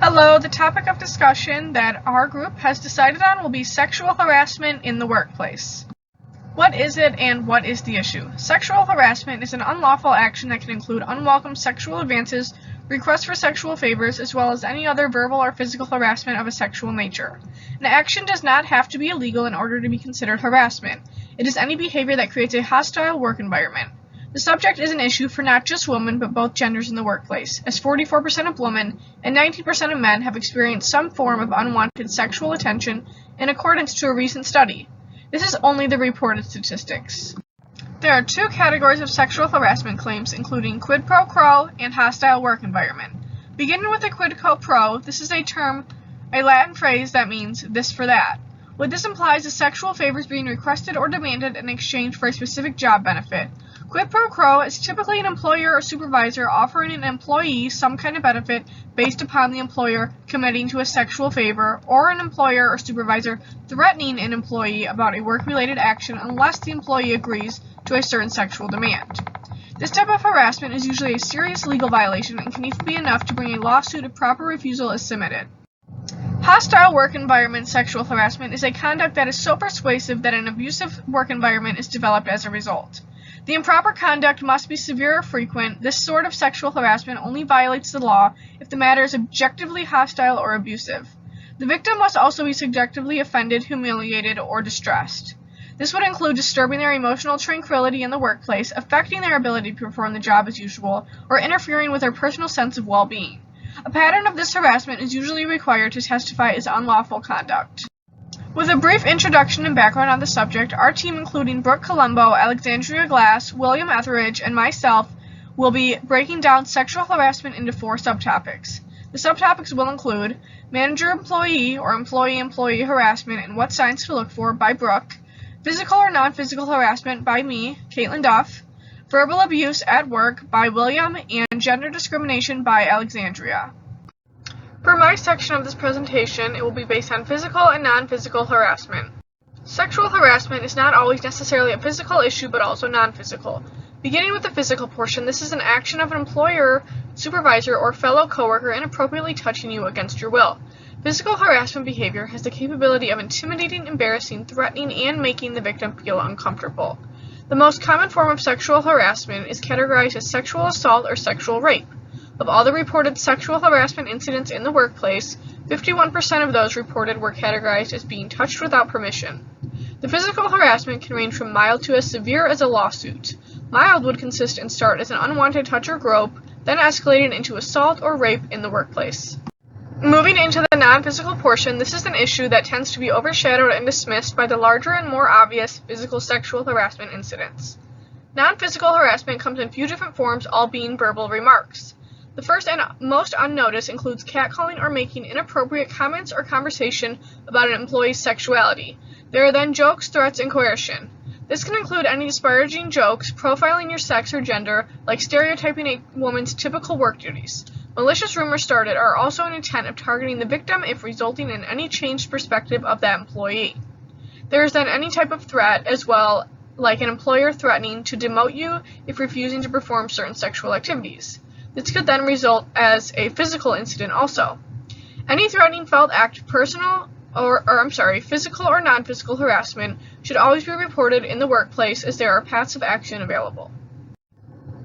Hello, the topic of discussion that our group has decided on will be sexual harassment in the workplace. What is it and what is the issue? Sexual harassment is an unlawful action that can include unwelcome sexual advances, requests for sexual favors, as well as any other verbal or physical harassment of a sexual nature. An action does not have to be illegal in order to be considered harassment. It is any behavior that creates a hostile work environment. The subject is an issue for not just women, but both genders in the workplace, as 44% of women and 19% of men have experienced some form of unwanted sexual attention in accordance to a recent study. This is only the reported statistics. There are two categories of sexual harassment claims, including quid pro quo and hostile work environment. Beginning with a quid pro quo, this is a Latin phrase that means this for that. What this implies is sexual favors being requested or demanded in exchange for a specific job benefit. Quid pro quo is typically an employer or supervisor offering an employee some kind of benefit based upon the employer committing to a sexual favor, or an employer or supervisor threatening an employee about a work-related action unless the employee agrees to a certain sexual demand. This type of harassment is usually a serious legal violation and can even be enough to bring a lawsuit if proper refusal is submitted. Hostile work environment sexual harassment is a conduct that is so persuasive that an abusive work environment is developed as a result. The improper conduct must be severe or frequent. This sort of sexual harassment only violates the law if the matter is objectively hostile or abusive. The victim must also be subjectively offended, humiliated, or distressed. This would include disturbing their emotional tranquility in the workplace, affecting their ability to perform the job as usual, or interfering with their personal sense of well-being. A pattern of this harassment is usually required to testify as unlawful conduct. With a brief introduction and background on the subject, our team, including Brooke Colombo, Alexandria Glass, William Etheridge, and myself, will be breaking down sexual harassment into 4 subtopics. The subtopics will include manager-employee or employee-employee harassment and what signs to look for by Brooke, physical or non-physical harassment by me, Caitlin Duff, verbal abuse at work by William, and gender discrimination by Alexandria. For my section of this presentation, it will be based on physical and non-physical harassment. Sexual harassment is not always necessarily a physical issue, but also non-physical. Beginning with the physical portion, this is an action of an employer, supervisor, or fellow coworker inappropriately touching you against your will. Physical harassment behavior has the capability of intimidating, embarrassing, threatening, and making the victim feel uncomfortable. The most common form of sexual harassment is categorized as sexual assault or sexual rape. Of all the reported sexual harassment incidents in the workplace, 51% of those reported were categorized as being touched without permission. The physical harassment can range from mild to as severe as a lawsuit. Mild would consist and start as an unwanted touch or grope, then escalated into assault or rape in the workplace. Moving into the non-physical portion, this is an issue that tends to be overshadowed and dismissed by the larger and more obvious physical sexual harassment incidents. Non-physical harassment comes in a few different forms, all being verbal remarks. The first and most unnoticed includes catcalling or making inappropriate comments or conversation about an employee's sexuality. There are then jokes, threats, and coercion. This can include any disparaging jokes, profiling your sex or gender, like stereotyping a woman's typical work duties. Malicious rumors started are also an intent of targeting the victim if resulting in any changed perspective of that employee. There is then any type of threat as well, like an employer threatening to demote you if refusing to perform certain sexual activities. This could then result as a physical incident also. Any threatening felt act, physical or non-physical harassment should always be reported in the workplace, as there are paths of action available.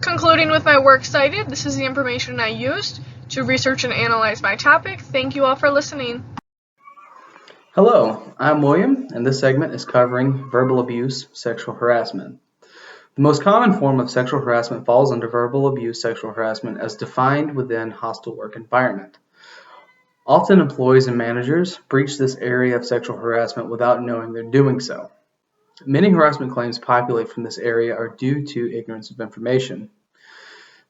Concluding with my works cited, this is the information I used to research and analyze my topic. Thank you all for listening. Hello, I'm William, and this segment is covering verbal abuse, sexual harassment. The most common form of sexual harassment falls under verbal abuse sexual harassment as defined within hostile work environment. Often employees and managers breach this area of sexual harassment without knowing they're doing so. Many harassment claims populate from this area are due to ignorance of information.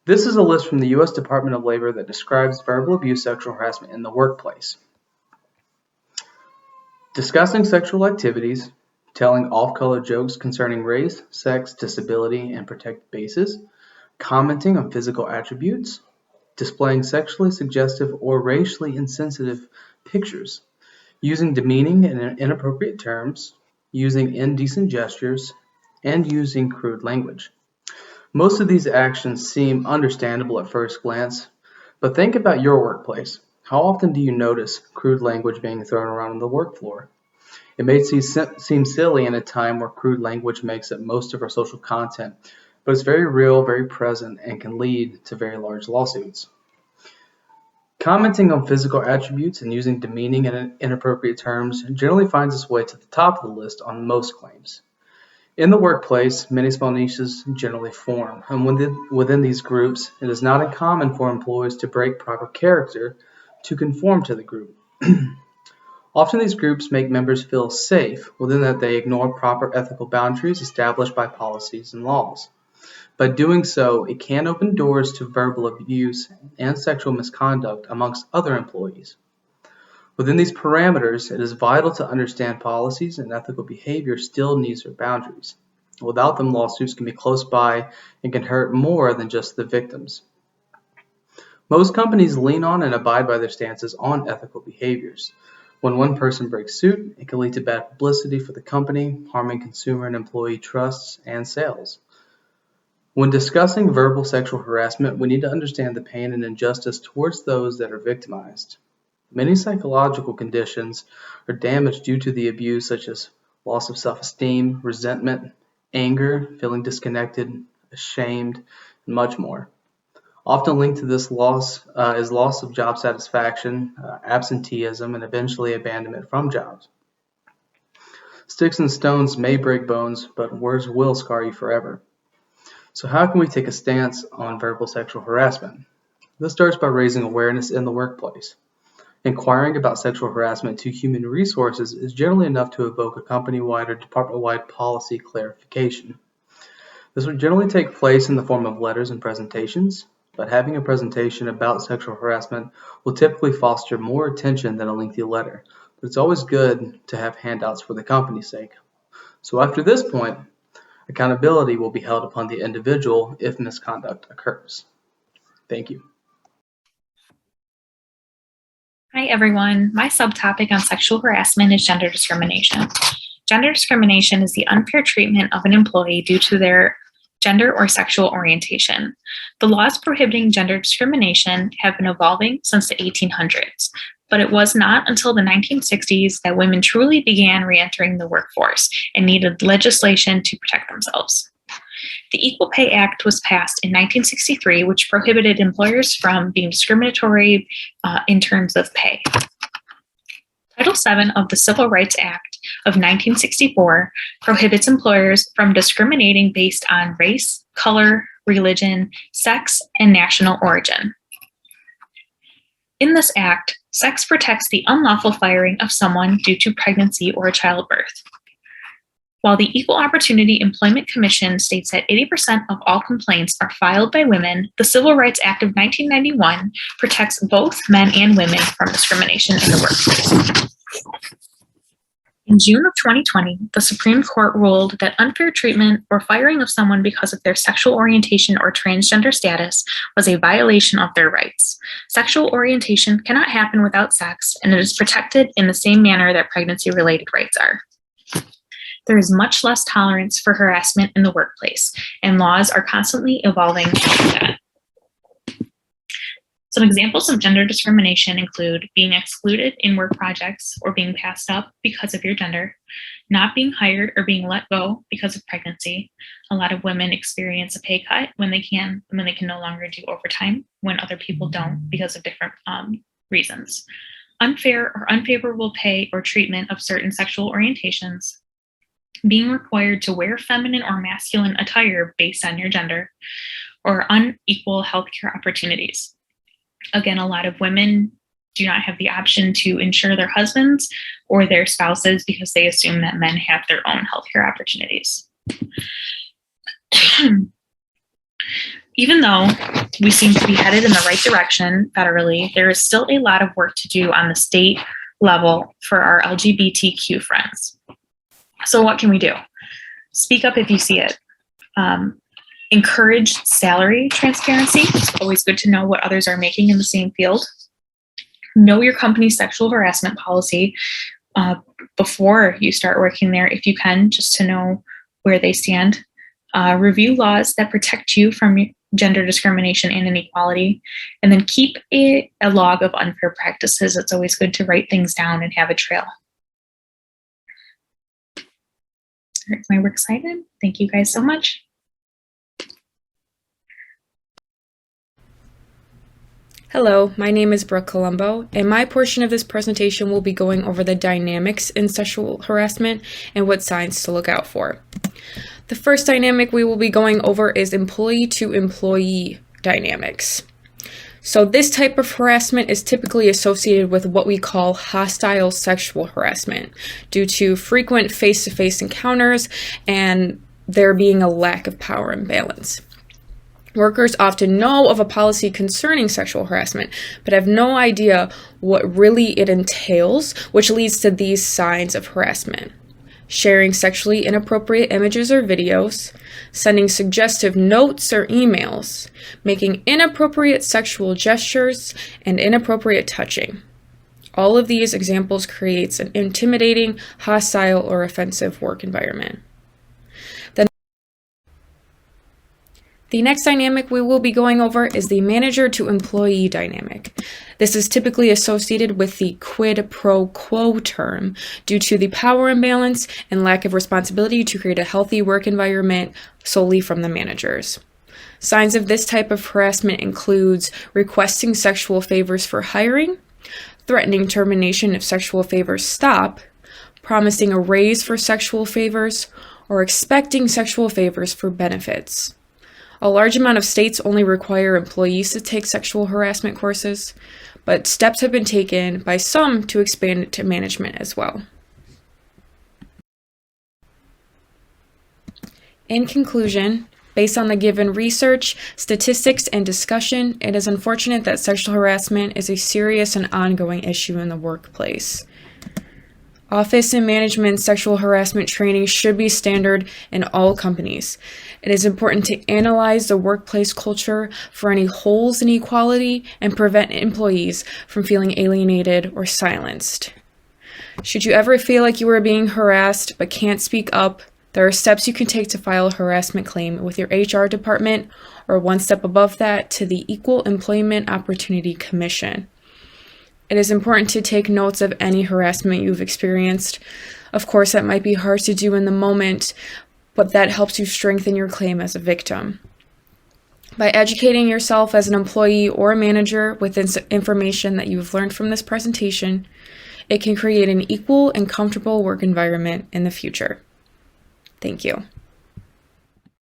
This is a list from the U.S. Department of Labor that describes verbal abuse sexual harassment in the workplace. Discussing sexual activities, telling off-color jokes concerning race, sex, disability, and protected bases, commenting on physical attributes, displaying sexually suggestive or racially insensitive pictures, using demeaning and inappropriate terms, using indecent gestures, and using crude language. Most of these actions seem understandable at first glance, but think about your workplace. How often do you notice crude language being thrown around on the work floor? It may seem silly in a time where crude language makes up most of our social content, but it's very real, very present, and can lead to very large lawsuits. Commenting on physical attributes and using demeaning and inappropriate terms generally finds its way to the top of the list on most claims. In the workplace, many small niches generally form, and within these groups, it is not uncommon for employees to break proper character to conform to the group. Often these groups make members feel safe within that they ignore proper ethical boundaries established by policies and laws. By doing so, it can open doors to verbal abuse and sexual misconduct amongst other employees. Within these parameters, it is vital to understand policies and ethical behavior still needs their boundaries. Without them, lawsuits can be close by and can hurt more than just the victims. Most companies lean on and abide by their stances on ethical behaviors. When one person breaks suit, it can lead to bad publicity for the company, harming consumer and employee trusts and sales. When discussing verbal sexual harassment, we need to understand the pain and injustice towards those that are victimized. Many psychological conditions are damaged due to the abuse, such as loss of self-esteem, resentment, anger, feeling disconnected, ashamed, and much more. Often linked to this loss is loss of job satisfaction, absenteeism, and eventually abandonment from jobs. Sticks and stones may break bones, but words will scar you forever. So how can we take a stance on verbal sexual harassment? This starts by raising awareness in the workplace. Inquiring about sexual harassment to human resources is generally enough to evoke a company-wide or department-wide policy clarification. This would generally take place in the form of letters and presentations, but having a presentation about sexual harassment will typically foster more attention than a lengthy letter. But it's always good to have handouts for the company's sake. So after this point, accountability will be held upon the individual if misconduct occurs. Thank you. Hi everyone, my subtopic on sexual harassment is gender discrimination. Gender discrimination is the unfair treatment of an employee due to their gender or sexual orientation. The laws prohibiting gender discrimination have been evolving since the 1800s, but it was not until the 1960s that women truly began re-entering the workforce and needed legislation to protect themselves. The Equal Pay Act was passed in 1963, which prohibited employers from being discriminatory in terms of pay. Title VII of the Civil Rights Act of 1964 prohibits employers from discriminating based on race, color, religion, sex, and national origin. In this act, sex protects the unlawful firing of someone due to pregnancy or childbirth. While the Equal Opportunity Employment Commission states that 80% of all complaints are filed by women, the Civil Rights Act of 1991 protects both men and women from discrimination in the workplace. In June of 2020, the Supreme Court ruled that unfair treatment or firing of someone because of their sexual orientation or transgender status was a violation of their rights. Sexual orientation cannot happen without sex, and it is protected in the same manner that pregnancy-related rights are. There is much less tolerance for harassment in the workplace, and laws are constantly evolving to that. Some examples of gender discrimination include being excluded in work projects or being passed up because of your gender, not being hired or being let go because of pregnancy. A lot of women experience a pay cut when they can no longer do overtime, when other people don't because of different reasons. Unfair or unfavorable pay or treatment of certain sexual orientations, being required to wear feminine or masculine attire based on your gender, or unequal healthcare opportunities. Again, a lot of women do not have the option to insure their husbands or their spouses because they assume that men have their own healthcare opportunities. Even though we seem to be headed in the right direction federally, there is still a lot of work to do on the state level for our LGBTQ friends. So what can we do? Speak up if you see it. Encourage salary transparency. It's always good to know what others are making in the same field. Know your company's sexual harassment policy before you start working there, if you can, just to know where they stand. Review laws that protect you from gender discrimination and inequality, and then keep a log of unfair practices. It's always good to write things down and have a trail. All right, my work cited. Thank you guys so much. Hello, my name is Brooke Colombo, and my portion of this presentation will be going over the dynamics in sexual harassment and what signs to look out for. The first dynamic we will be going over is employee-to-employee dynamics. So this type of harassment is typically associated with what we call hostile sexual harassment due to frequent face-to-face encounters and there being a lack of power imbalance. Workers often know of a policy concerning sexual harassment, but have no idea what really it entails, which leads to these signs of harassment. Sharing sexually inappropriate images or videos, sending suggestive notes or emails, making inappropriate sexual gestures, and inappropriate touching. All of these examples creates an intimidating, hostile, or offensive work environment. The next dynamic we will be going over is the manager to employee dynamic. This is typically associated with the quid pro quo term due to the power imbalance and lack of responsibility to create a healthy work environment solely from the managers. Signs of this type of harassment includes requesting sexual favors for hiring, threatening termination if sexual favors stop, promising a raise for sexual favors, or expecting sexual favors for benefits. A large amount of states only require employees to take sexual harassment courses, but steps have been taken by some to expand it to management as well. In conclusion, based on the given research, statistics, and discussion, it is unfortunate that sexual harassment is a serious and ongoing issue in the workplace. Office and management sexual harassment training should be standard in all companies. It is important to analyze the workplace culture for any holes in equality and prevent employees from feeling alienated or silenced. Should you ever feel like you are being harassed but can't speak up, there are steps you can take to file a harassment claim with your HR department, or one step above that to the Equal Employment Opportunity Commission. It is important to take notes of any harassment you've experienced. Of course, that might be hard to do in the moment, but that helps you strengthen your claim as a victim. By educating yourself as an employee or a manager with information that you've learned from this presentation, it can create an equal and comfortable work environment in the future. Thank you.